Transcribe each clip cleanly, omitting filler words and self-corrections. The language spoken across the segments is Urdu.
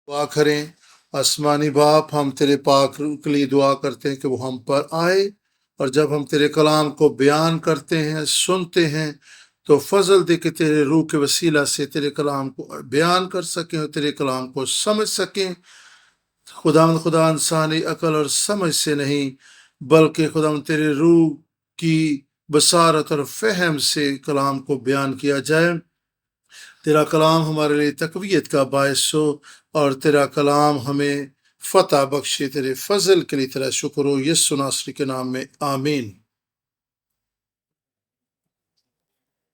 دعا کریں۔ آسمانی باپ، ہم تیرے پاک روح کے لیے دعا کرتے ہیں کہ وہ ہم پر آئے، اور جب ہم تیرے کلام کو بیان کرتے ہیں، سنتے ہیں، تو فضل دے کہ تیرے روح کے وسیلہ سے تیرے کلام کو بیان کر سکیں اور تیرے کلام کو سمجھ سکیں۔ خدا انسانی عقل اور سمجھ سے نہیں، بلکہ خدا تیرے روح کی بصارت اور فہم سے کلام کو بیان کیا جائے۔ تیرا کلام ہمارے لیے تقویت کا باعث ہو، اور تیرا کلام ہمیں فتح بخشے۔ تیرے فضل کے لیے تیرا شکر ہو، یسوع ناصری کے نام میں آمین۔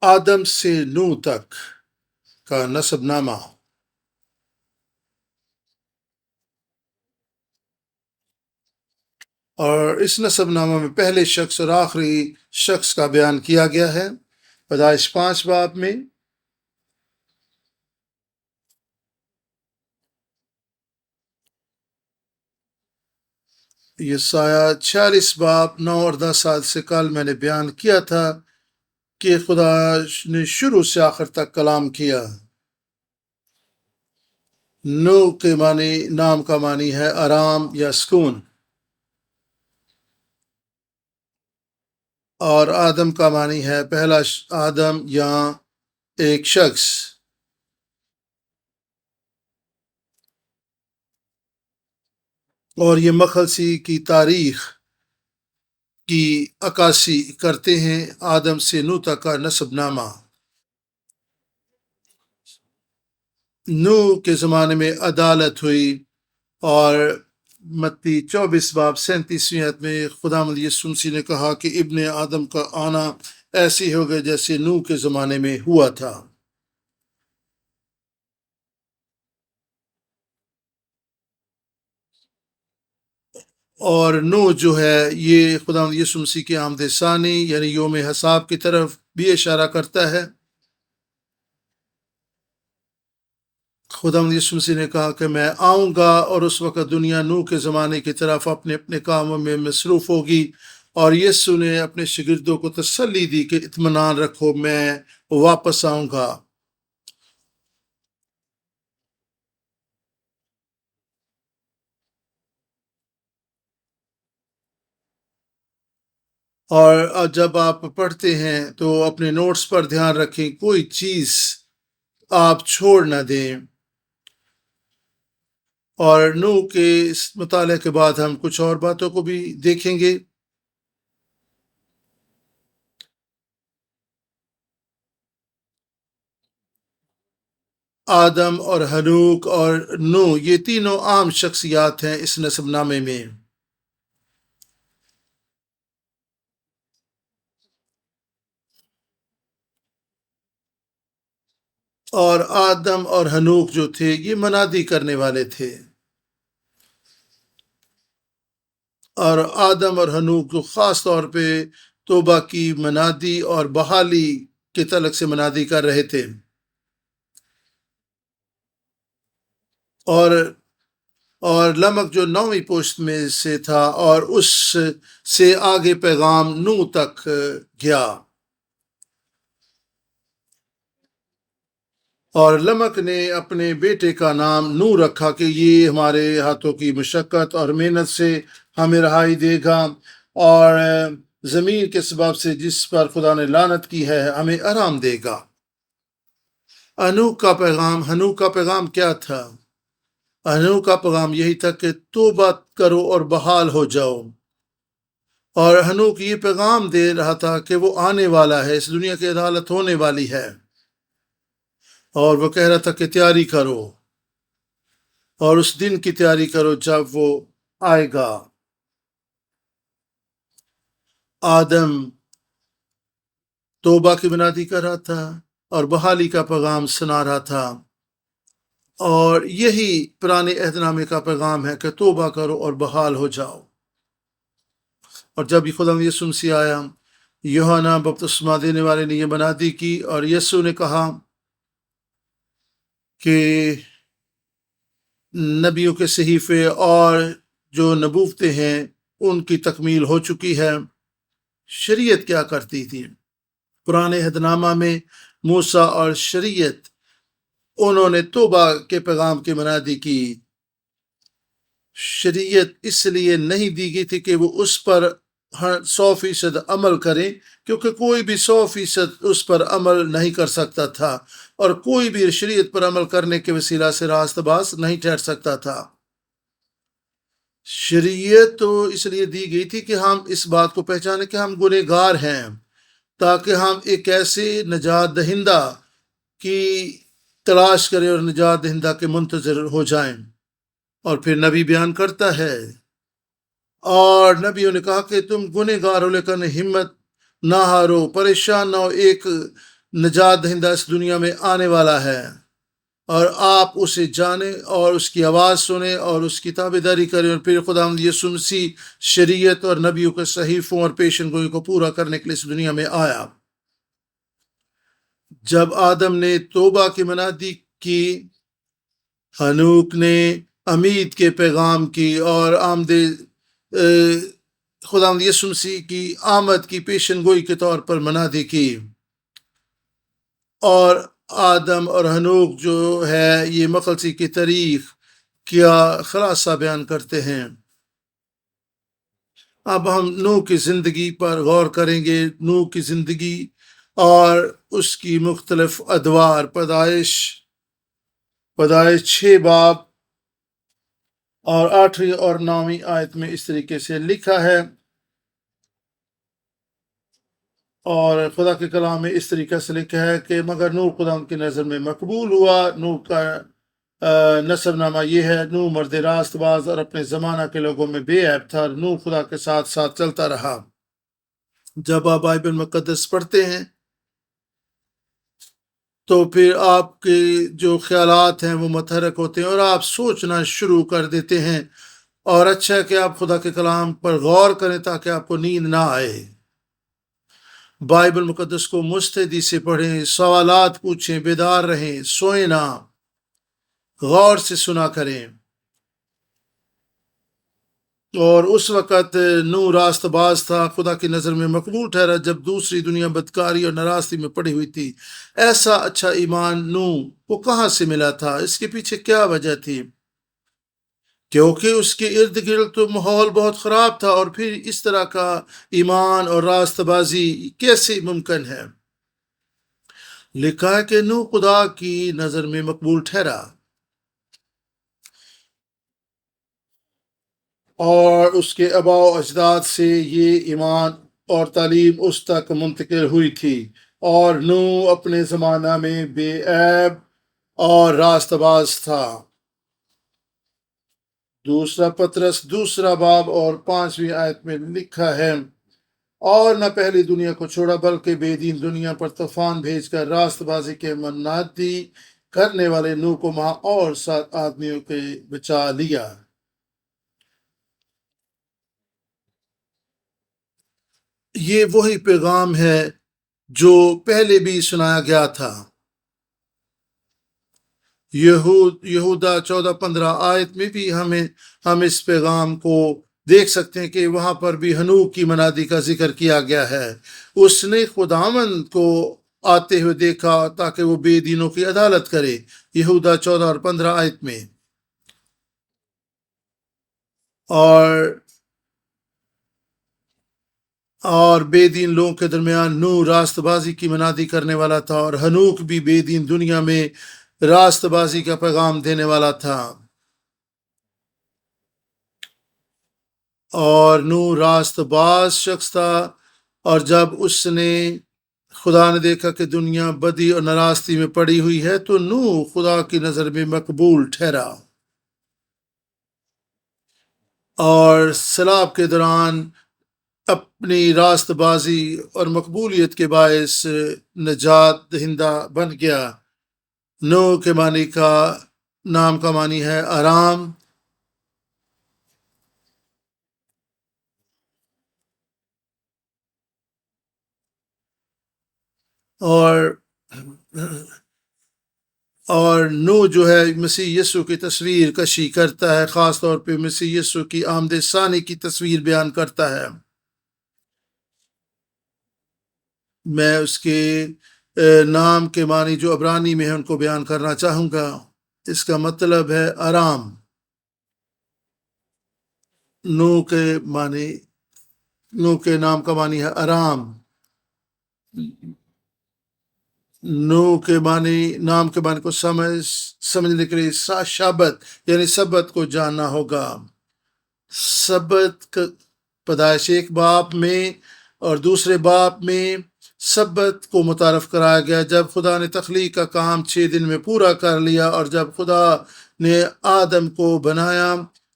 آدم سے نوح تک کا نسب نامہ۔ اور اس نسب نامہ میں پہلے شخص اور آخری شخص کا بیان کیا گیا ہے۔ پیدائش 5 باب میں، یسایہ 46 باب 9 اور 10 سال سے کل میں نے بیان کیا تھا کہ خدا نے شروع سے آخر تک کلام کیا۔ نو کے معنی، نام کا معنی ہے آرام یا سکون، اور آدم کا معنی ہے پہلا آدم یا ایک شخص۔ اور یہ مخلصی کی تاریخ کی عکاسی کرتے ہیں۔ آدم سے نو تک کا نسب نامہ۔ نو کے زمانے میں عدالت ہوئی، اور متی 24 باب 37 آیت میں خداوند یسوع مسیح نے کہا کہ ابن آدم کا آنا ایسی ہوگا جیسے نو کے زمانے میں ہوا تھا۔ اور نو جو ہے یہ خداوند یسوع مسیح کی آمد ثانی یعنی یوم حساب کی طرف بھی اشارہ کرتا ہے۔ خداوند یسوع مسیح نے کہا کہ میں آؤں گا، اور اس وقت دنیا نوح کے زمانے کی طرف اپنے اپنے کاموں میں مصروف ہوگی، اور یسوع نے اپنے شاگردوں کو تسلی دی کہ اطمینان رکھو، میں واپس آؤں گا۔ اور جب آپ پڑھتے ہیں تو اپنے نوٹس پر دھیان رکھیں، کوئی چیز آپ چھوڑ نہ دیں۔ اور نوح کے اس مطالعے کے بعد ہم کچھ اور باتوں کو بھی دیکھیں گے۔ آدم اور ہنوک اور نوح یہ تینوں عام شخصیات ہیں اس نسب نامے میں۔ اور آدم اور ہنوک جو تھے یہ منادی کرنے والے تھے، اور آدم اور ہنوک جو خاص طور پہ توبہ کی منادی اور بحالی کے تعلق سے منادی کر رہے تھے۔ اور لمک جو 9ویں پوشت میں سے تھا، اور اس سے آگے پیغام نوح تک گیا۔ اور لمک نے اپنے بیٹے کا نام نوح رکھا کہ یہ ہمارے ہاتھوں کی مشقت اور محنت سے ہمیں رہائی دے گا، اور زمین کے سبب سے جس پر خدا نے لعنت کی ہے ہمیں آرام دے گا۔ ہنوک کا پیغام کیا تھا؟ ہنوک کا پیغام یہی تھا کہ توبہ کرو اور بحال ہو جاؤ۔ اور ہنوک یہ پیغام دے رہا تھا کہ وہ آنے والا ہے، اس دنیا کی عدالت ہونے والی ہے، اور وہ کہہ رہا تھا کہ تیاری کرو، اور اس دن کی تیاری کرو جب وہ آئے گا۔ آدم توبہ کی منادی کر رہا تھا اور بحالی کا پیغام سنا رہا تھا، اور یہی پرانے عہد نامے کا پیغام ہے کہ توبہ کرو اور بحال ہو جاؤ۔ اور جب یہ خدا یسوع مسیح آیا، یوحنا بپتسمہ دینے والے نے یہ منادی کی، اور یسوع نے کہا کہ نبیوں کے صحیفے اور جو نبوتیں ہیں ان کی تکمیل ہو چکی ہے۔ شریعت کیا کرتی تھی؟ پرانے عہد نامہ میں موسیٰ اور شریعت انہوں نے توبہ کے پیغام کی منادی کی۔ شریعت اس لیے نہیں دی گئی تھی کہ وہ اس پر 100% عمل کریں، کیونکہ کوئی بھی 100% اس پر عمل نہیں کر سکتا تھا، اور کوئی بھی شریعت پر عمل کرنے کے وسیلہ سے راست باز نہیں ٹھہر سکتا تھا۔ شریعت تو اس لیے دی گئی تھی کہ ہم اس بات کو پہچانیں کہ ہم گنہگار ہیں، تاکہ ہم ایک ایسے نجات دہندہ کی تلاش کریں اور نجات دہندہ کے منتظر ہو جائیں۔ اور پھر نبی بیان کرتا ہے، اور نبیوں نے کہا کہ تم گنہگار ہو لیکن ہمت نہ ہارو، پریشان نہ ہو، ایک نجات دہندہ اس دنیا میں آنے والا ہے، اور آپ اسے جانیں اور اس کی آواز سنیں اور اس کی تابعداری کریں۔ اور پھر خداوند یسوع مسیح شریعت اور نبیوں کے صحیفوں اور پیشن گوئی کو پورا کرنے کے لیے اس دنیا میں آیا۔ جب آدم نے توبہ کی منادی کی، ہنوک نے امید کے پیغام کی اور آمد خداوند یسوع مسیح کی آمد کی پیشن گوئی کے طور پر منادی کی۔ اور آدم اور ہنوک جو ہے یہ مخلصی کی تاریخ کیا خلاصہ بیان کرتے ہیں۔ اب ہم نوح کی زندگی پر غور کریں گے۔ نوح کی زندگی اور اس کی مختلف ادوار، پیدائش 6 باب اور 8ویں اور 9ویں آیت میں اس طریقے سے لکھا ہے، اور خدا کے کلام میں اس طریقے سے لکھا ہے کہ مگر نوح خدا کی نظر میں مقبول ہوا۔ نوح کا نسب نامہ یہ ہے، نوح مرد راست باز اور اپنے زمانہ کے لوگوں میں بے عیب تھا۔ نوح خدا کے ساتھ ساتھ چلتا رہا۔ جب آپ بائبل مقدس پڑھتے ہیں تو پھر آپ کے جو خیالات ہیں وہ متحرک ہوتے ہیں اور آپ سوچنا شروع کر دیتے ہیں، اور اچھا ہے کہ آپ خدا کے کلام پر غور کریں تاکہ آپ کو نیند نہ آئے۔ بائبل مقدس کو مستعدی سے پڑھیں، سوالات پوچھیں، بیدار رہیں، سوئیں نہ، غور سے سنا کریں۔ اور اس وقت نوح راست باز تھا، خدا کی نظر میں مقبول ٹھہرا جب دوسری دنیا بدکاری اور ناراستی میں پڑی ہوئی تھی۔ ایسا اچھا ایمان نوح کو کہاں سے ملا تھا؟ اس کے پیچھے کیا وجہ تھی؟ کیونکہ اس کے ارد گرد تو ماحول بہت خراب تھا، اور پھر اس طرح کا ایمان اور راست بازی کیسے ممکن ہے؟ لکھا ہے کہ نوح خدا کی نظر میں مقبول ٹھہرا، اور اس کے آباء و اجداد سے یہ ایمان اور تعلیم اس تک منتقل ہوئی تھی، اور نوح اپنے زمانہ میں بے عیب اور راست باز تھا۔ دوسرا پطرس 2 باب اور 5ویں آیت میں لکھا ہے، اور نہ پہلی دنیا کو چھوڑا بلکہ بے دین دنیا پر طوفان بھیج کر راست بازی کے منادی کرنے والے نوح کو وہاں اور 7 آدمیوں کے بچا لیا۔ یہ وہی پیغام ہے جو پہلے بھی سنایا گیا تھا۔ یہودا 14-15 آیت میں بھی ہم اس پیغام کو دیکھ سکتے ہیں کہ وہاں پر بھی ہنوح کی منادی کا ذکر کیا گیا ہے۔ اس نے خداوند کو آتے ہوئے دیکھا تاکہ وہ بے دینوں کی عدالت کرے، یہودا 14 اور 15 آیت میں۔ اور بے دین لوگوں کے درمیان نوح راست بازی کی منادی کرنے والا تھا، اور ہنوک بھی بے دین دنیا میں راست بازی کا پیغام دینے والا تھا۔ اور نوح راست باز شخص تھا، اور جب اس نے خدا نے دیکھا کہ دنیا بدی اور ناراستی میں پڑی ہوئی ہے تو نوح خدا کی نظر میں مقبول ٹھہرا، اور سیلاب کے دوران اپنی راست بازی اور مقبولیت کے باعث نجات دہندہ بن گیا۔ نوح کے نام کا معنی ہے آرام، اور نوح جو ہے مسیح یسوع کی تصویر کشی کرتا ہے، خاص طور پہ مسیح یسوع کی آمد ثانی کی تصویر بیان کرتا ہے۔ میں اس کے نام کے معنی جو عبرانی میں ہے ان کو بیان کرنا چاہوں گا۔ اس کا مطلب ہے آرام۔ نو کے معنی، نو کے نام کا معنی ہے آرام۔ نو کے معنی، نام کے معنی کو سمجھنے کے لیے شابت یعنی سبت کو جاننا ہوگا۔ سبت پیدائش ایک باب میں اور دوسرے باب میں سبت کو متعارف کرایا گیا جب خدا نے تخلیق کا کام 6 دن میں پورا کر لیا، اور جب خدا نے آدم کو بنایا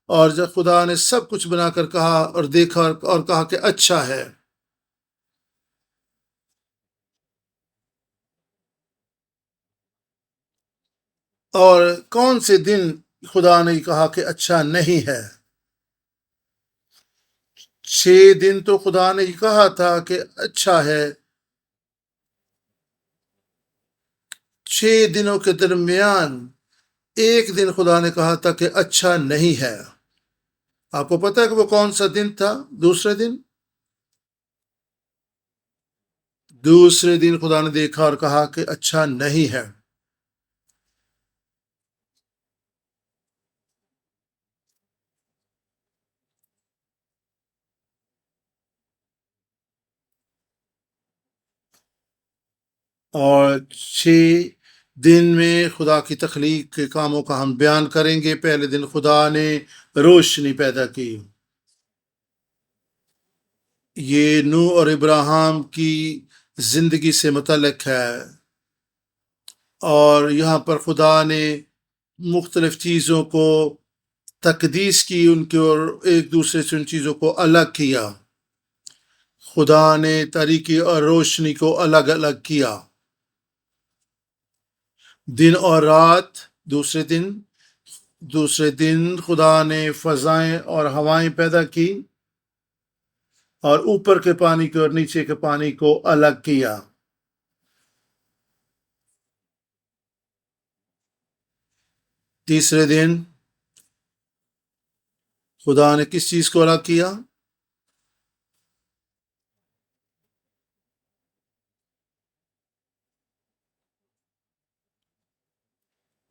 اور جب خدا نے سب کچھ بنا کر کہا اور دیکھا اور کہا کہ اچھا ہے۔ اور کون سے دن خدا نے کہا کہ اچھا نہیں ہے؟ 6 دن تو خدا نے کہا تھا کہ اچھا ہے۔ 6 دنوں کے درمیان ایک دن خدا نے کہا تھا کہ اچھا نہیں ہے۔ آپ کو پتہ ہے کہ وہ کون سا دن تھا؟ دوسرے دن خدا نے دیکھا اور کہا کہ اچھا نہیں ہے۔ اور 6 دن میں خدا کی تخلیق کے کاموں کا ہم بیان کریں گے۔ پہلے دن خدا نے روشنی پیدا کی۔ یہ نوح اور ابراہیم کی زندگی سے متعلق ہے، اور یہاں پر خدا نے مختلف چیزوں کو تقدیس کی، ان کے اور ایک دوسرے سے ان چیزوں کو الگ کیا۔ خدا نے تاریکی اور روشنی کو الگ الگ کیا۔ دن اور رات، دوسرے دن خدا نے فضائیں اور ہوائیں پیدا کی اور اوپر کے پانی کو اور نیچے کے پانی کو الگ کیا۔ تیسرے دن خدا نے کس چیز کو الگ کیا؟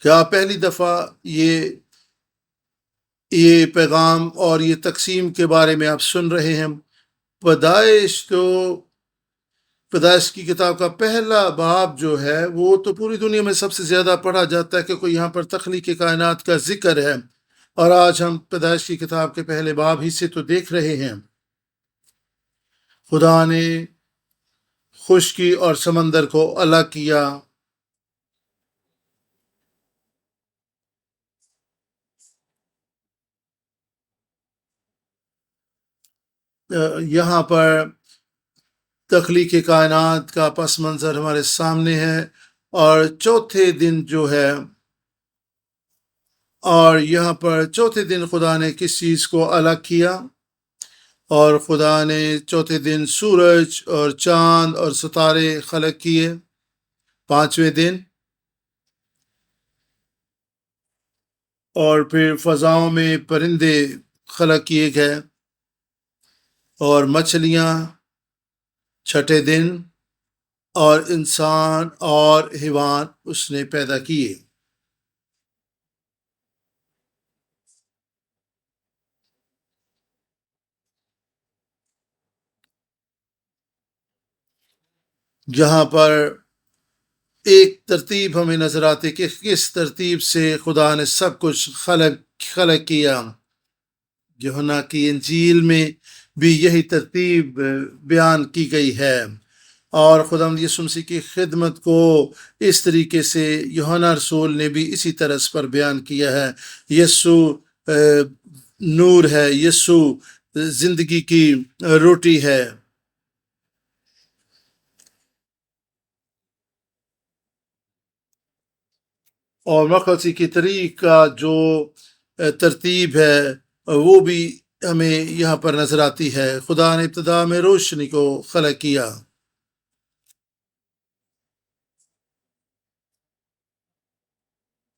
کیا پہلی دفعہ یہ پیغام اور یہ تقسیم کے بارے میں آپ سن رہے ہیں؟ پیدائش کی کتاب کا پہلا باب جو ہے وہ تو پوری دنیا میں سب سے زیادہ پڑھا جاتا ہے، کیونکہ یہاں پر تخلیق کائنات کا ذکر ہے، اور آج ہم پیدائش کی کتاب کے پہلے باب ہی سے تو دیکھ رہے ہیں۔ خدا نے خشکی اور سمندر کو الگ کیا۔ یہاں پر تخلیق کائنات کا پس منظر ہمارے سامنے ہے، اور چوتھے دن جو ہے، اور یہاں پر چوتھے دن خدا نے کس چیز کو الگ کیا؟ اور خدا نے چوتھے دن سورج اور چاند اور ستارے خلق کیے۔ پانچویں دن اور پھر فضاؤں میں پرندے خلق کیے گئے، اور مچھلیاں چھٹے دن، اور انسان اور حیوان اس نے پیدا کیے۔ جہاں پر ایک ترتیب ہمیں نظر آتی کہ کس ترتیب سے خدا نے سب کچھ خلق کیا۔ یوحنا کی انجیل میں بھی یہی ترتیب بیان کی گئی ہے، اور خداوند یسوع مسیح کی خدمت کو اس طریقے سے یوحنا رسول نے بھی اسی طرز پر بیان کیا ہے۔ یسوع نور ہے، یسوع زندگی کی روٹی ہے۔ اور مقدسی کی طریق کا جو ترتیب ہے وہ بھی ہمیں یہاں پر نظر آتی ہے۔ خدا نے ابتدا میں روشنی کو خلق کیا۔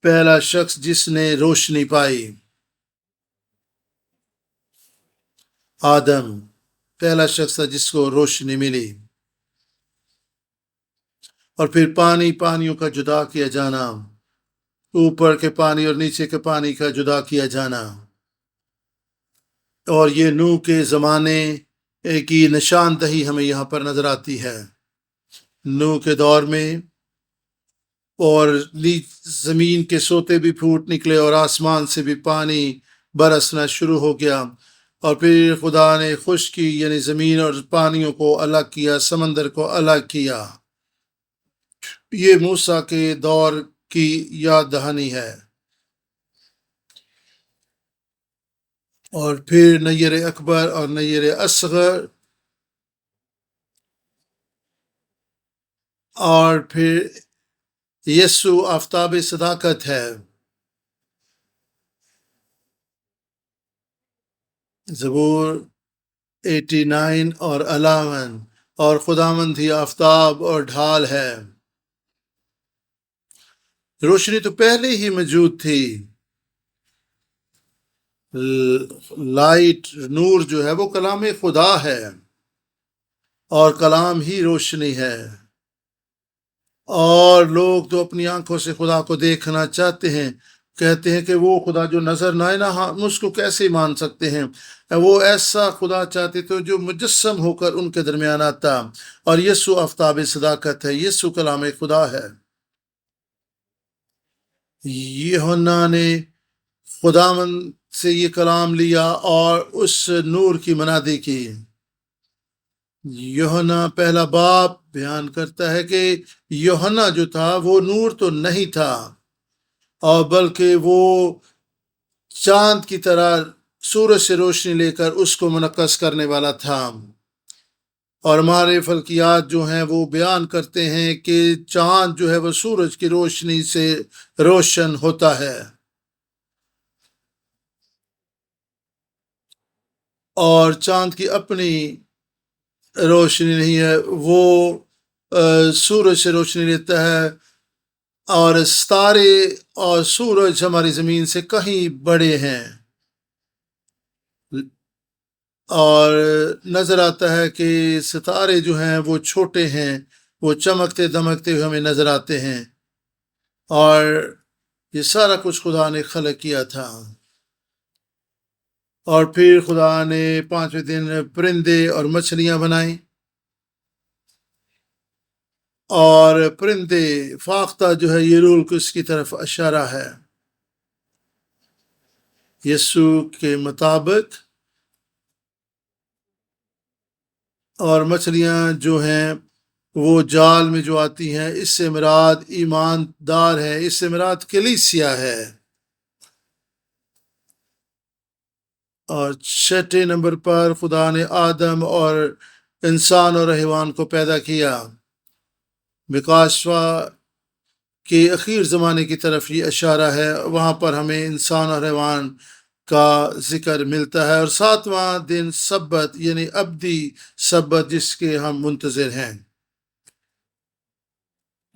پہلا شخص جس نے روشنی پائی، آدم پہلا شخص تھا جس کو روشنی ملی۔ اور پھر پانیوں کا جدا کیا جانا، اوپر کے پانی اور نیچے کے پانی کا جدا کیا جانا، اور یہ نوح کے زمانے کی نشاندہی ہمیں یہاں پر نظر آتی ہے۔ نوح کے دور میں اور زمین کے سوتے بھی پھوٹ نکلے اور آسمان سے بھی پانی برسنا شروع ہو گیا، اور پھر خدا نے خشکی یعنی زمین اور پانیوں کو الگ کیا، سمندر کو الگ کیا۔ یہ موسیٰ کے دور کی یاد دہانی ہے۔ اور پھر نیر اکبر اور نیر اصغر، اور پھر یسوع آفتاب صداقت ہے۔ زبور 89 اور 11، اور خداوند ہی آفتاب اور ڈھال ہے۔ روشنی تو پہلے ہی موجود تھی، لائٹ نور جو ہے وہ کلام خدا ہے، اور کلام ہی روشنی ہے، اور لوگ تو اپنی آنکھوں سے خدا کو دیکھنا چاہتے ہیں، کہتے ہیں کہ وہ خدا جو نظر نہ آئے نا، ہم اس کو کیسے مان سکتے ہیں؟ وہ ایسا خدا چاہتے تھے جو مجسم ہو کر ان کے درمیان آتا، اور یسوع آفتاب صداقت ہے، یسوع کلام خدا ہے۔ یوحنا نے خداوند سے یہ کلام لیا اور اس نور کی منادی کی۔ یوحنا پہلا باب بیان کرتا ہے کہ یوحنا جو تھا وہ نور تو نہیں تھا، اور بلکہ وہ چاند کی طرح سورج سے روشنی لے کر اس کو منعکس کرنے والا تھا۔ اور ہمارے فلکیات جو ہیں وہ بیان کرتے ہیں کہ چاند جو ہے وہ سورج کی روشنی سے روشن ہوتا ہے، اور چاند کی اپنی روشنی نہیں ہے، وہ سورج سے روشنی لیتا ہے، اور ستارے اور سورج ہماری زمین سے کہیں بڑے ہیں، اور نظر آتا ہے کہ ستارے جو ہیں وہ چھوٹے ہیں، وہ چمکتے دمکتے ہوئے ہمیں نظر آتے ہیں، اور یہ سارا کچھ خدا نے خلق کیا تھا۔ اور پھر خدا نے 5ویں دن پرندے اور مچھلیاں بنائیں، اور پرندے فاختہ جو ہے یہ رول کو اس کی طرف اشارہ ہے، یسوع کے مطابق، اور مچھلیاں جو ہیں وہ جال میں جو آتی ہیں، اس سے مراد ایماندار ہے، اس سے مراد کلیسیا ہے۔ اور 6 نمبر پر خدا نے آدم اور انسان اور حیوان کو پیدا کیا۔ مکاشفہ کے اخیر زمانے کی طرف یہ اشارہ ہے، وہاں پر ہمیں انسان اور حیوان کا ذکر ملتا ہے، اور 7واں دن سبت یعنی ابدی سبت جس کے ہم منتظر ہیں۔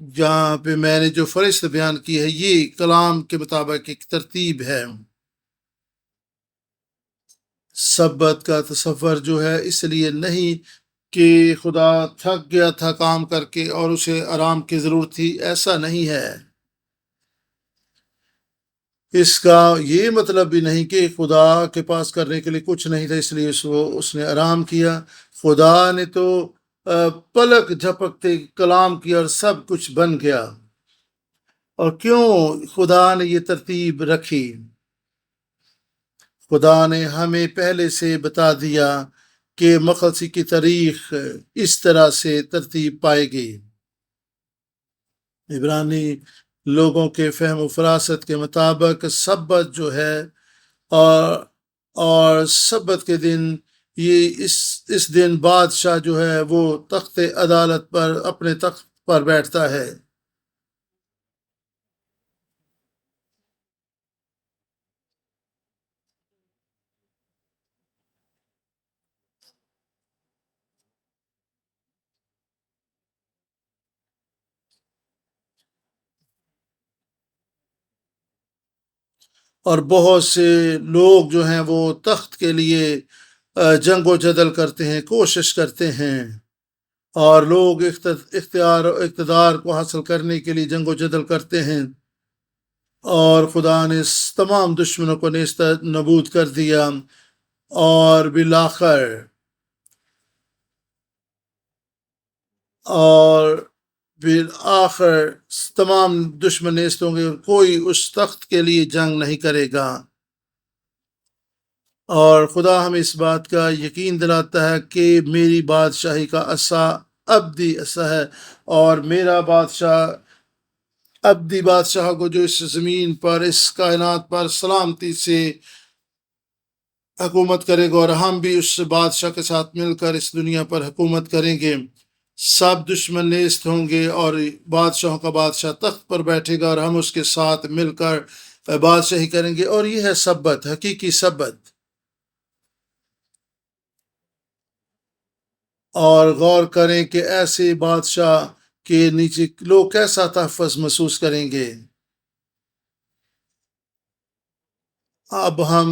جہاں پہ میں نے جو فہرست بیان کی ہے یہ کلام کے مطابق ایک ترتیب ہے۔ سبت کا تصور جو ہے اس لیے نہیں کہ خدا تھک گیا تھا کام کر کے اور اسے آرام کی ضرورت تھی، ایسا نہیں ہے۔ اس کا یہ مطلب بھی نہیں کہ خدا کے پاس کرنے کے لیے کچھ نہیں تھا اس لیے اس نے آرام کیا۔ خدا نے تو پلک جھپکتے کلام کیا اور سب کچھ بن گیا۔ اور کیوں خدا نے یہ ترتیب رکھی؟ خدا نے ہمیں پہلے سے بتا دیا کہ مخلصی کی تاریخ اس طرح سے ترتیب پائے گی۔ عبرانی لوگوں کے فہم و فراست کے مطابق سبت جو ہے اور سبت کے دن یہ اس دن بادشاہ جو ہے وہ تخت عدالت پر اپنے تخت پر بیٹھتا ہے۔ اور بہت سے لوگ جو ہیں وہ تخت کے لیے جنگ و جدل کرتے ہیں، کوشش کرتے ہیں، اور لوگ اختیار و اقتدار کو حاصل کرنے کے لیے جنگ و جدل کرتے ہیں، اور خدا نے تمام دشمنوں کو نیست نبود کر دیا، اور بالآخر تمام دشمن نیست ہوں گے، کوئی اس تخت کے لیے جنگ نہیں کرے گا۔ اور خدا ہمیں اس بات کا یقین دلاتا ہے کہ میری بادشاہی کا عصا ابدی عصا ہے، اور میرا بادشاہ ابدی بادشاہ کو جو اس زمین پر، اس کائنات پر سلامتی سے حکومت کرے گا، اور ہم بھی اس بادشاہ کے ساتھ مل کر اس دنیا پر حکومت کریں گے۔ سب دشمن نیست ہوں گے، اور بادشاہوں کا بادشاہ تخت پر بیٹھے گا، اور ہم اس کے ساتھ مل کر بادشاہی کریں گے۔ اور یہ ہے سبت، حقیقی سبت۔ اور غور کریں کہ ایسے بادشاہ کے نیچے لوگ کیسا تحفظ محسوس کریں گے۔ اب ہم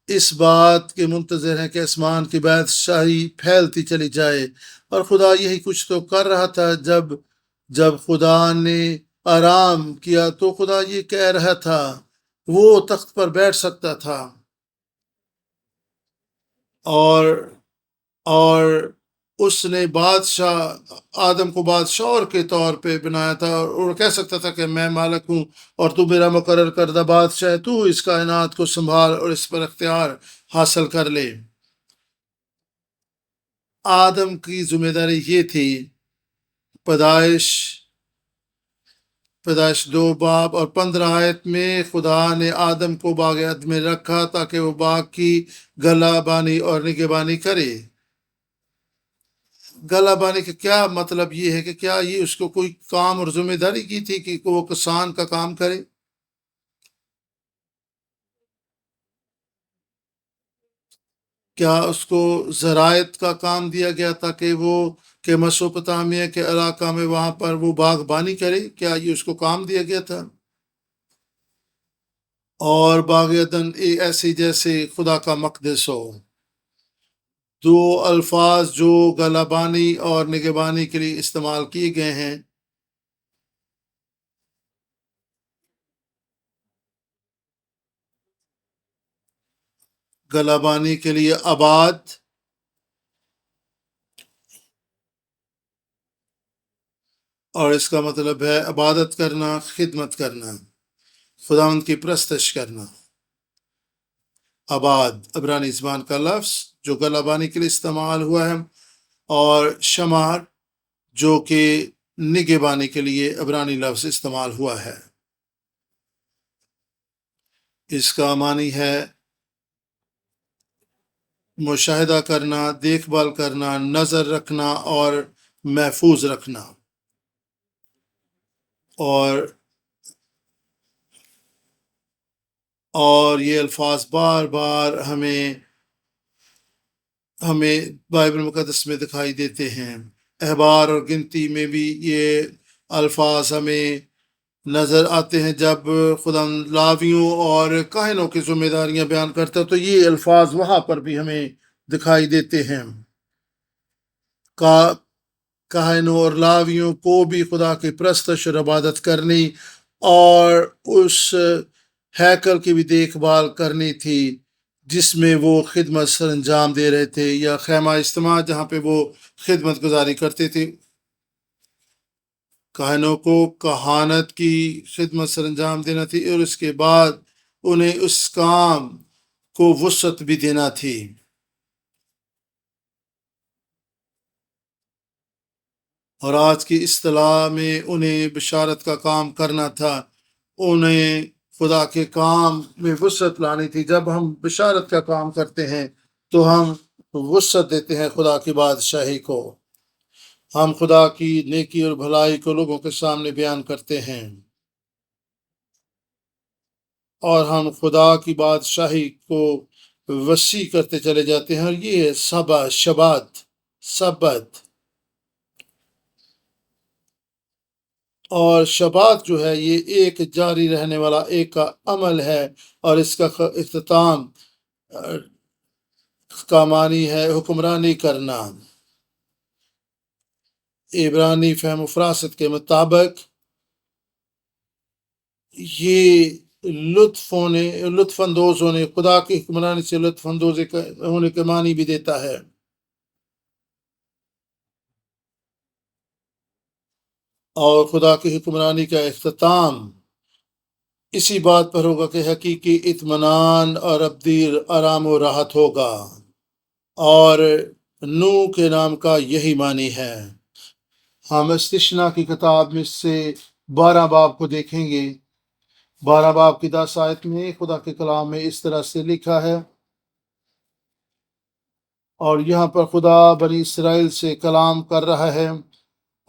اس بات کے منتظر ہیں کہ آسمان کی بادشاہی پھیلتی چلی جائے، اور خدا یہی کچھ تو کر رہا تھا۔ جب خدا نے آرام کیا تو خدا یہ کہہ رہا تھا، وہ تخت پر بیٹھ سکتا تھا، اور اور اس نے بادشاہ آدم کو بادشاہ کے طور پہ بنایا تھا، اور کہہ سکتا تھا کہ میں مالک ہوں اور تو میرا مقرر کردہ بادشاہ ہے، تو اس کائنات کو سنبھال اور اس پر اختیار حاصل کر لے۔ آدم کی ذمہ داری یہ تھی۔ پیدائش 2:15 میں خدا نے آدم کو باغ عدن میں رکھا تاکہ وہ باغ کی گلہ بانی اور نگہبانی کرے۔ گلہ بانی کا کیا مطلب یہ ہے کہ کیا یہ اس کو کوئی کام اور ذمہ داری کی تھی کہ وہ کسان کا کام کرے؟ کیا اس کو زراعت کا کام دیا گیا تھا کہ وہ کہ میسوپوٹامیہ کے علاقہ میں وہاں پر وہ باغ بانی کرے؟ کیا یہ اس کو کام دیا گیا تھا؟ اور باغ عدن ایسے جیسے خدا کا مقدس ہو۔ دو الفاظ جو گلہ بانی اور نگہبانی کے لیے استعمال کیے گئے ہیں، گلہ بانی کے لیے آباد، اور اس کا مطلب ہے عبادت کرنا، خدمت کرنا، خداوند کی پرستش کرنا۔ آباد عبرانی زبان کا لفظ جو گلہ بانی کے لیے استعمال ہوا ہے، اور شمار جو کہ نگہبانی کے لیے عبرانی لفظ استعمال ہوا ہے۔ اس کا معنی ہے مشاہدہ کرنا، دیکھ بھال کرنا، نظر رکھنا اور محفوظ رکھنا۔ اور یہ الفاظ بار بار ہمیں بائبل مقدس میں دکھائی دیتے ہیں۔ احبار اور گنتی میں بھی یہ الفاظ ہمیں نظر آتے ہیں۔ جب خدا لاویوں اور کاہنوں کی ذمہ داریاں بیان کرتا ہے تو یہ الفاظ وہاں پر بھی ہمیں دکھائی دیتے ہیں۔ کاہنوں اور لاویوں کو بھی خدا کی پرستش اور عبادت کرنی، اور اس ہیکل کی بھی دیکھ بھال کرنی تھی جس میں وہ خدمت سر انجام دے رہے تھے، یا خیمہ اجتماع جہاں پہ وہ خدمت گزاری کرتے تھے۔ کاہنوں کو کہانت کی خدمت سر انجام دینا تھی، اور اس کے بعد انہیں اس کام کو وسعت بھی دینا تھی۔ اور آج کی اصطلاح میں انہیں بشارت کا کام کرنا تھا، انہیں خدا کے کام میں وسعت لانی تھی۔ جب ہم بشارت کا کام کرتے ہیں تو ہم وسعت دیتے ہیں خدا کی بادشاہی کو، ہم خدا کی نیکی اور بھلائی کو لوگوں کے سامنے بیان کرتے ہیں، اور ہم خدا کی بادشاہی کو وسیع کرتے چلے جاتے ہیں۔ اور یہ ہے سبت، اور شبات جو ہے یہ ایک جاری رہنے والا ایک عمل ہے، اور اس کا اختتام کا معنی ہے حکمرانی کرنا۔ عبرانی فہم و فراست کے مطابق یہ لطف اندوز ہونے، خدا کی حکمرانی سے لطف اندوز ہونے کے معنی بھی دیتا ہے۔ اور خدا کی حکمرانی کا اختتام اسی بات پر ہوگا کہ حقیقی اطمینان اور ابدی آرام و راحت ہوگا، اور نو کے نام کا یہی معنی ہے۔ ہم استثنا کی کتاب میں سے 12 باب کو دیکھیں گے۔ 12 باب کی 10 آیت میں خدا کے کلام میں اس طرح سے لکھا ہے، اور یہاں پر خدا بنی اسرائیل سے کلام کر رہا ہے،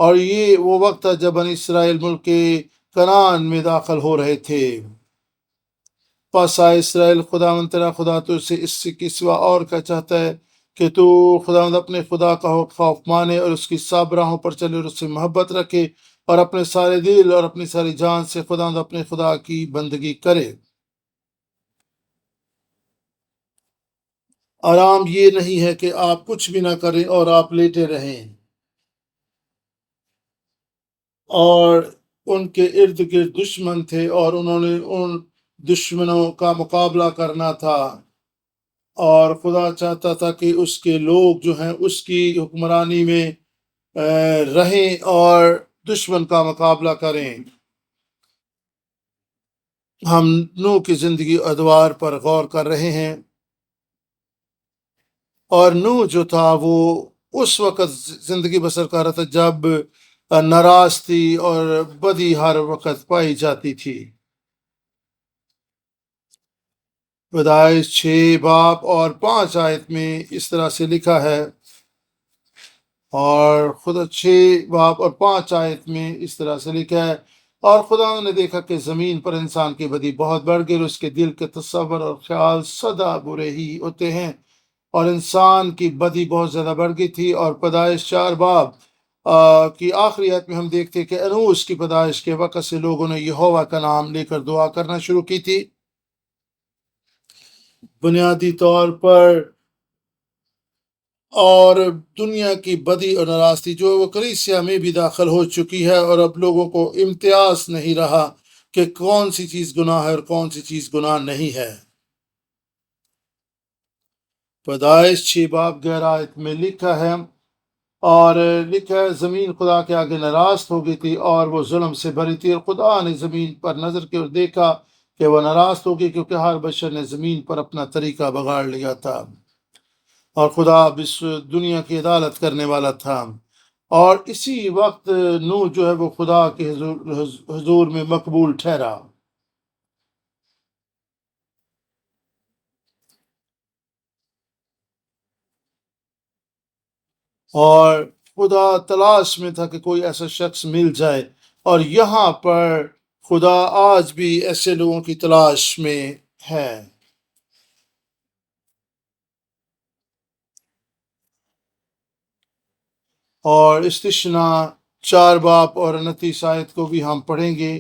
اور یہ وہ وقت تھا جب بنی اسرائیل ملک کے کنعان میں داخل ہو رہے تھے۔ پس آئے اسرائیل، خداوند تیرا خدا تو سے اس کے سوا اور کیا چاہتا ہے کہ تو خداوند اپنے خدا کا خوف مانے اور اس کی سب راہوں پر چلے اور اس سے محبت رکھے، اور اپنے سارے دل اور اپنی ساری جان سے خداوند اپنے خدا کی بندگی کرے۔ آرام یہ نہیں ہے کہ آپ کچھ بھی نہ کریں اور آپ لیٹے رہیں، اور ان کے ارد گرد دشمن تھے اور انہوں نے ان دشمنوں کا مقابلہ کرنا تھا، اور خدا چاہتا تھا کہ اس کے لوگ جو ہیں اس کی حکمرانی میں رہیں اور دشمن کا مقابلہ کریں۔ ہم نو کی زندگی ادوار پر غور کر رہے ہیں، اور نو جو تھا وہ اس وقت زندگی بسر کر رہا تھا جب ناراستی اور بدی ہر وقت پائی جاتی تھی۔ پیدائش 6 باب اور 5 آیت میں اس طرح سے لکھا ہے، اور خدا 6 باب اور 5 آیت میں اس طرح سے لکھا ہے، اور خدا نے دیکھا کہ زمین پر انسان کی بدی بہت بڑھ گئی، اس کے دل کے تصور اور خیال سدا برے ہی ہوتے ہیں، اور انسان کی بدی بہت زیادہ بڑھ گئی تھی۔ اور پیدائش 4 باب کی آخری آیت میں ہم دیکھتے ہیں کہ انوش کی پیدائش کے وقت سے لوگوں نے یہوہ کا نام لے کر دعا کرنا شروع کی تھی۔ بنیادی طور پر اور دنیا کی بدی اور ناراستی جو وہ کلیسیا میں بھی داخل ہو چکی ہے، اور اب لوگوں کو امتیاز نہیں رہا کہ کون سی چیز گناہ ہے اور کون سی چیز گناہ نہیں ہے۔ پیدائش 6 باب 11 آیت میں لکھا ہے، اور لکھا ہے زمین خدا کے آگے ناراض ہو گئی تھی اور وہ ظلم سے بھری تھی، اور خدا نے زمین پر نظر کی اور دیکھا کہ وہ ناراض ہو گئی، کیونکہ ہر بشر نے زمین پر اپنا طریقہ بگاڑ لیا تھا، اور خدا اب اس دنیا کی عدالت کرنے والا تھا۔ اور اسی وقت نوح جو ہے وہ خدا کے حضور میں مقبول ٹھہرا، اور خدا تلاش میں تھا کہ کوئی ایسا شخص مل جائے، اور یہاں پر خدا آج بھی ایسے لوگوں کی تلاش میں ہے۔ اور استثنا 4 باب اور 29 آیت کو بھی ہم پڑھیں گے،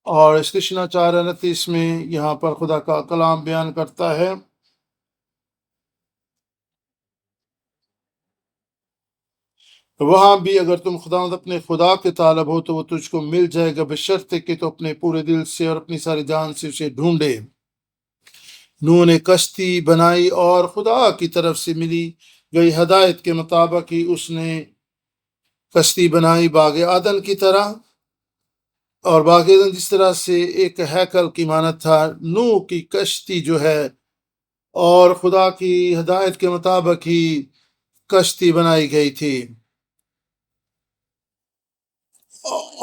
اور استثنا 4:29 میں یہاں پر خدا کا کلام بیان کرتا ہے، وہاں بھی اگر تم خداوند اپنے خدا کے طالب ہو تو وہ تجھ کو مل جائے گا، بشرطے کہ تو اپنے پورے دل سے اور اپنی ساری جان سے اسے ڈھونڈے۔ نوح نے کشتی بنائی اور خدا کی طرف سے ملی گئی ہدایت کے مطابق ہی اس نے کشتی بنائی، باغ عدن کی طرح، اور باغ عدن جس طرح سے ایک ہیکل کی مانند تھا، نوح کی کشتی جو ہے اور خدا کی ہدایت کے مطابق ہی کشتی بنائی گئی تھی۔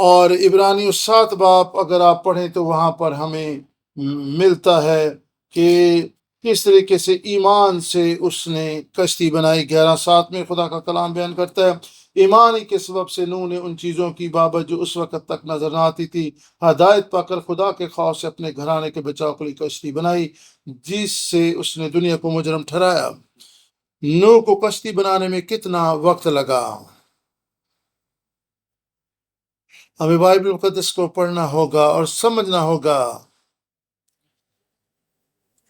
اور عبرانی 7 باب اگر آپ پڑھیں تو وہاں پر ہمیں ملتا ہے کہ کس طریقے سے ایمان سے اس نے کشتی بنائی۔ 11:7 میں خدا کا کلام بیان کرتا ہے، ایمان ہی کے سبب سے نوح نے ان چیزوں کی بابت جو اس وقت تک نظر نہ آتی تھی ہدایت پا کر خدا کے خوف سے اپنے گھرانے کے بچاؤ کے لیے کشتی بنائی، جس سے اس نے دنیا کو مجرم ٹھہرایا۔ نوح کو کشتی بنانے میں کتنا وقت لگا؟ ہمیں بائبل مقدس کو پڑھنا ہوگا اور سمجھنا ہوگا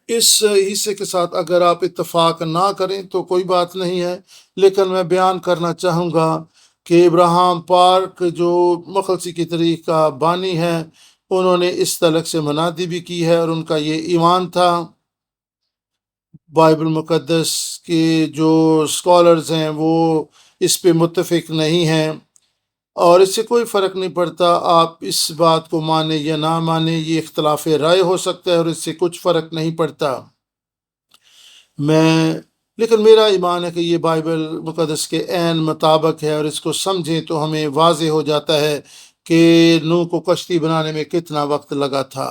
اس حصے کے ساتھ اگر آپ اتفاق نہ کریں تو کوئی بات نہیں ہے، لیکن میں بیان کرنا چاہوں گا کہ ابراہیم پارک جو مخلصی کی تاریخ کا بانی ہے، انہوں نے اس تعلق سے منادی بھی کی ہے، اور ان کا یہ ایمان تھا۔ بائبل مقدس کے جو اسکالرز ہیں وہ اس پہ متفق نہیں ہیں، اور اس سے کوئی فرق نہیں پڑتا آپ اس بات کو مانیں یا نہ مانیں، یہ اختلاف رائے ہو سکتا ہے اور اس سے کچھ فرق نہیں پڑتا۔ میں لیکن میرا ایمان ہے کہ یہ بائبل مقدس کے عین مطابق ہے، اور اس کو سمجھیں تو ہمیں واضح ہو جاتا ہے کہ نوح کو کشتی بنانے میں کتنا وقت لگا تھا۔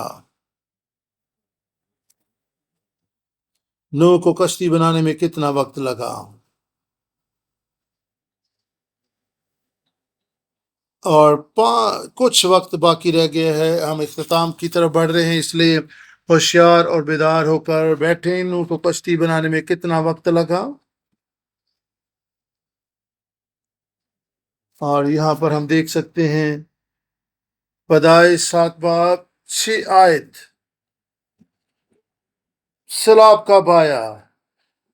نوح کو کشتی بنانے میں کتنا وقت لگا، اور کچھ وقت باقی رہ گیا ہے، ہم اختتام کی طرف بڑھ رہے ہیں، اس لیے ہوشیار اور بیدار ہو کر بیٹھیں۔ نوح کو کشتی بنانے میں کتنا وقت لگا، اور یہاں پر ہم دیکھ سکتے ہیں پیدائش 7 باب 6 آیت، سیلاب کب آیا؟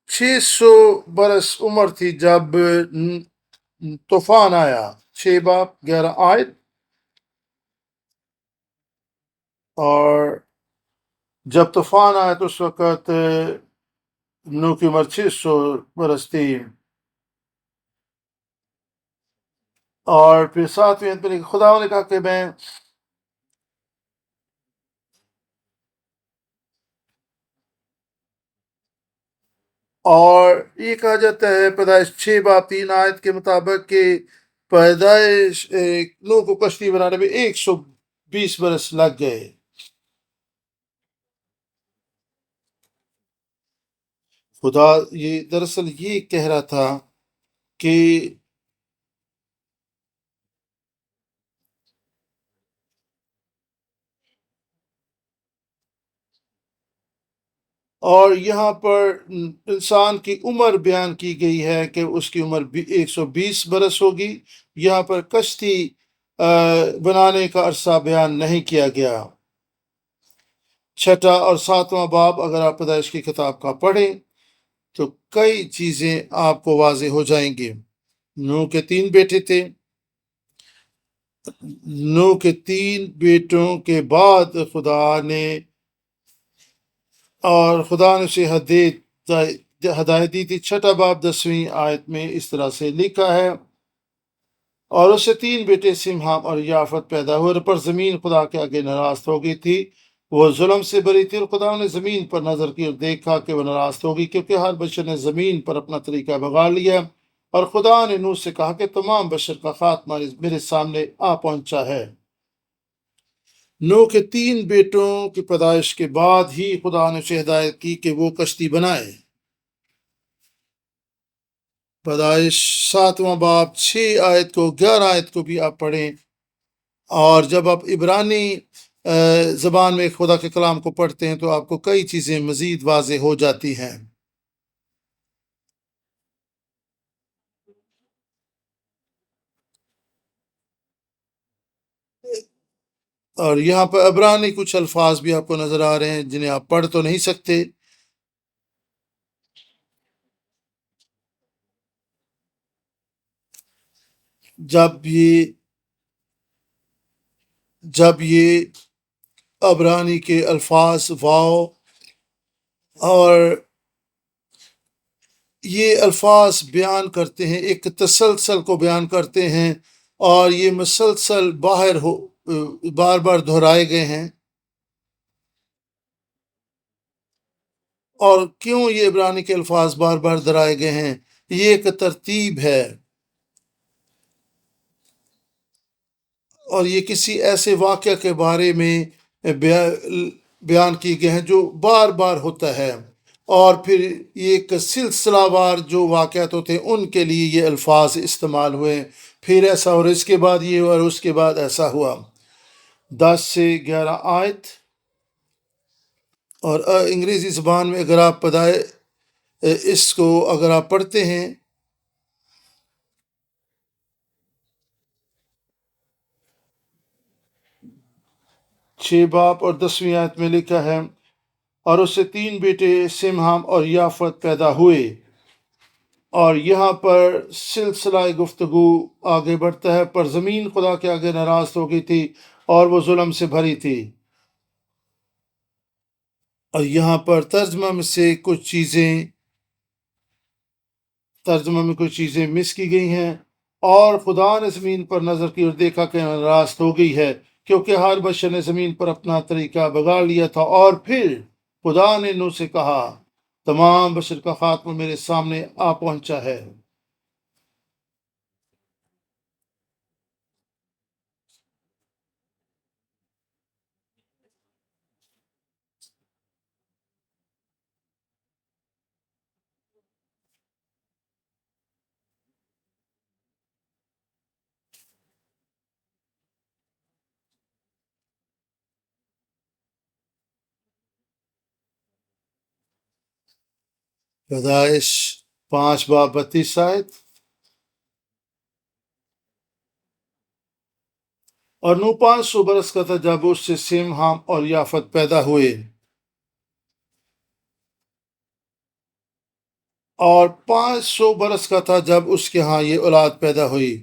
600 برس عمر تھی جب طوفان آیا، 6 باب 11 آیت۔ اور جب طوفان آیا تو اس وقت نوح کی عمر 600 برس تھی۔ اور پھر 7ویں آیت میں خدا نے کہا کہ میں اور یہ کہا جاتا ہے پیدائش 6 باب 3 آیت کے مطابق کہ پیدائش نوح کو کشتی بنانے میں 120 برس لگ گئے۔ خدا یہ دراصل یہ کہہ رہا تھا کہ اور یہاں پر انسان کی عمر بیان کی گئی ہے کہ اس کی عمر 120 برس ہوگی، یہاں پر کشتی بنانے کا عرصہ بیان نہیں کیا گیا۔ 6 اور 7واں باب اگر آپ پیدائش کی کتاب کا پڑھیں تو کئی چیزیں آپ کو واضح ہو جائیں گی۔ نوح کے 3 بیٹے تھے، نوح کے 3 بیٹوں کے بعد خدا نے اسے ہدایت دی تھی۔ 6 باب 10ویں آیت میں اس طرح سے لکھا ہے، اور اس سے 3 بیٹے سیم، حام اور یافت پیدا ہوئے، پر زمین خدا کے آگے ناراض ہو گئی تھی، وہ ظلم سے بری تھی، اور خدا نے زمین پر نظر کی اور دیکھا کہ وہ ناراض ہوگی، کیونکہ ہر بشر نے زمین پر اپنا طریقہ بگاڑ لیا، اور خدا نے نوح سے کہا کہ تمام بشر کا خاتمہ میرے سامنے آ پہنچا ہے۔ نوح کے 3 بیٹوں کی پیدائش کے بعد ہی خدا نے اسے ہدایت کی کہ وہ کشتی بنائے۔ پیدائش 7واں باب 6 آیت کو 11 آیت کو بھی آپ پڑھیں، اور جب آپ عبرانی زبان میں خدا کے کلام کو پڑھتے ہیں تو آپ کو کئی چیزیں مزید واضح ہو جاتی ہیں۔ اور یہاں پر عبرانی کچھ الفاظ بھی آپ کو نظر آ رہے ہیں جنہیں آپ پڑھ تو نہیں سکتے۔ جب یہ عبرانی کے الفاظ واو اور یہ الفاظ بیان کرتے ہیں، ایک تسلسل کو بیان کرتے ہیں، اور یہ مسلسل بار بار دہرائے گئے ہیں۔ اور کیوں یہ عبرانی کے الفاظ بار بار دہرائے گئے ہیں؟ یہ ایک ترتیب ہے، اور یہ کسی ایسے واقعہ کے بارے میں بیان کی گئے ہیں جو بار بار ہوتا ہے، اور پھر یہ ایک سلسلہ وار جو واقعات ہوتے ہیں ان کے لیے یہ الفاظ استعمال ہوئے، پھر ایسا اور اس کے بعد یہ اور اس کے بعد ایسا ہوا۔ 10 سے 11 آیت، اور انگریزی زبان میں اگر آپ اس کو اگر آپ پڑھتے ہیں، 6 باب اور 10ویں آیت میں لکھا ہے، اور اس سے 3 بیٹے سم، حام اور یافت پیدا ہوئے۔ اور یہاں پر سلسلہ گفتگو آگے بڑھتا ہے، پر زمین خدا کے آگے ناراض ہو گئی تھی اور وہ ظلم سے بھری تھی۔ اور یہاں پر ترجمہ میں کچھ چیزیں مس کی گئی ہیں۔ اور خدا نے زمین پر نظر کی اور دیکھا کہ راست ہو گئی ہے، کیونکہ ہر بشر نے زمین پر اپنا طریقہ بگاڑ لیا تھا۔ اور پھر خدا نے نوح سے کہا، تمام بشر کا خاتمہ میرے سامنے آ پہنچا ہے۔ پیدائش 5:32۔ اور نوح 500 برس کا تھا جب اس سے سیم، حام اور یافت پیدا ہوئے۔ اور 500 برس کا تھا جب اس کے ہاں یہ اولاد پیدا ہوئی۔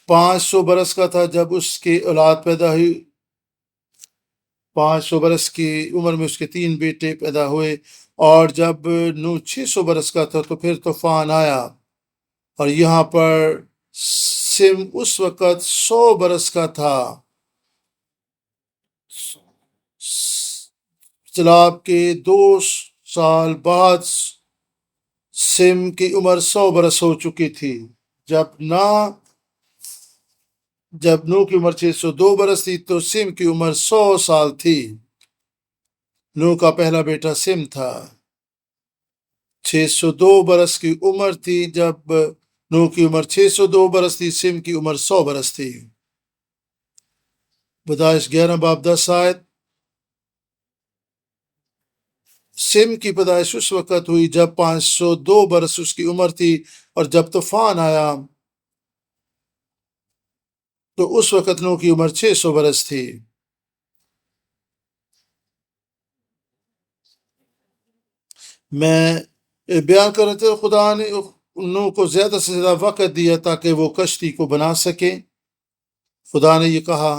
500 برس کا تھا جب اس کی اولاد پیدا ہوئی۔ 500 برس کی عمر میں اس کے 3 بیٹے پیدا ہوئے۔ اور جب نوح 600 برس کا تھا تو پھر طوفان آیا۔ اور یہاں پر سم اس وقت 100 برس کا تھا۔ سیلاب کے 2 سال بعد سم کی عمر 100 برس ہو چکی تھی۔ جب نوح کی عمر 602 برس تھی تو سم کی عمر 100 سال تھی۔ نوح کا پہلا بیٹا سم تھا۔ 602 برس کی عمر تھی جب نوح کی عمر 602 برس تھی، سم کی عمر 100 برس تھی۔ پیدائش 11:10۔ سم کی پیدائش اس وقت ہوئی جب 502 برس اس کی عمر تھی، اور جب طوفان آیا تو اس وقت نوح کی عمر 600 برس تھی۔ میں بیان کر رہے تھے، خدا نے نوح کو زیادہ سے زیادہ وقت دیا تاکہ وہ کشتی کو بنا سکے۔ خدا نے یہ کہا،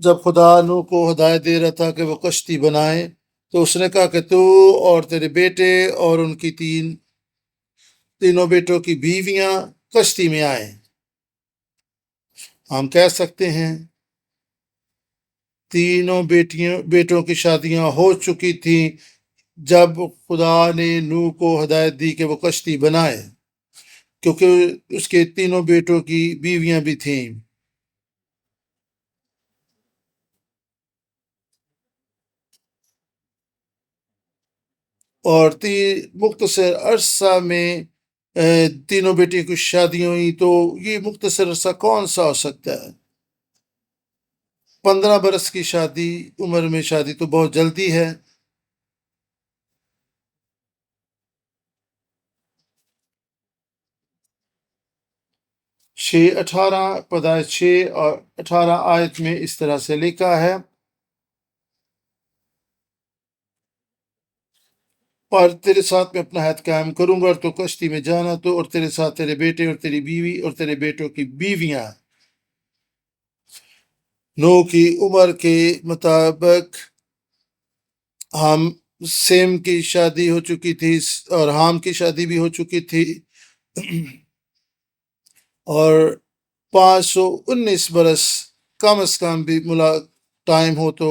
جب خدا نوح کو ہدایت دے رہا تھا کہ وہ کشتی بنائے، تو اس نے کہا کہ تو اور تیرے بیٹے اور ان کی تینوں بیٹوں کی بیویاں کشتی میں آئیں۔ ہم کہہ سکتے ہیں تینوں بیٹوں کی شادیاں ہو چکی تھیں جب خدا نے نوح کو ہدایت دی کہ وہ کشتی بنائے، کیونکہ اس کے تینوں بیٹوں کی بیویاں بھی تھیں۔ اور مختصر عرصہ میں تینوں بیٹی کی شادی ہوئی، تو یہ مختصر عرصہ کون سا ہو سکتا ہے؟ 15 برس کی عمر میں شادی تو بہت جلدی ہے۔ 6:18 پیدائش 6:18 آیت میں اس طرح سے لکھا ہے، پر تیرے ساتھ میں اپنا عہد قائم کروں گا اور تو کشتی میں جانا تو، اور تیرے ساتھ تیرے بیٹے اور تیری بیوی اور تیرے بیٹوں کی بیویاں۔ نوح کی عمر کے مطابق سیم کی شادی ہو چکی تھی اور حام کی شادی بھی ہو چکی تھی، اور 519 برس کم از کم بھی ٹائم ہو تو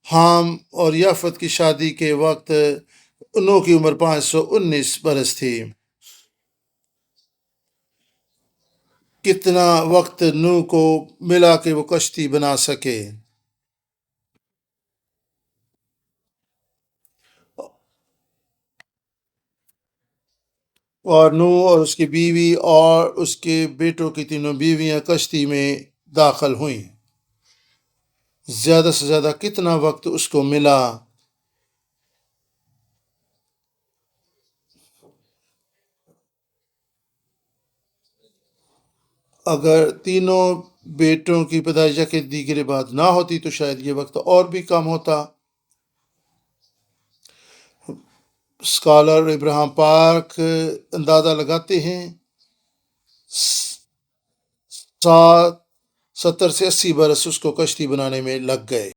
حام اور یافت کی شادی کے وقت نوح کی عمر 519 برس تھی۔ کتنا وقت نوح کو ملا کہ وہ کشتی بنا سکے؟ اور نوح اور اس کی بیوی اور اس کے بیٹوں کی تینوں بیویاں کشتی میں داخل ہوئیں۔ زیادہ سے زیادہ کتنا وقت اس کو ملا؟ اگر تینوں بیٹوں کی پیدائش کے دیگر بعد نہ ہوتی تو شاید یہ وقت اور بھی کم ہوتا۔ اسکالر ابراہم پاک اندازہ لگاتے ہیں 70 سے 80 برس اس کو کشتی بنانے میں لگ گئے۔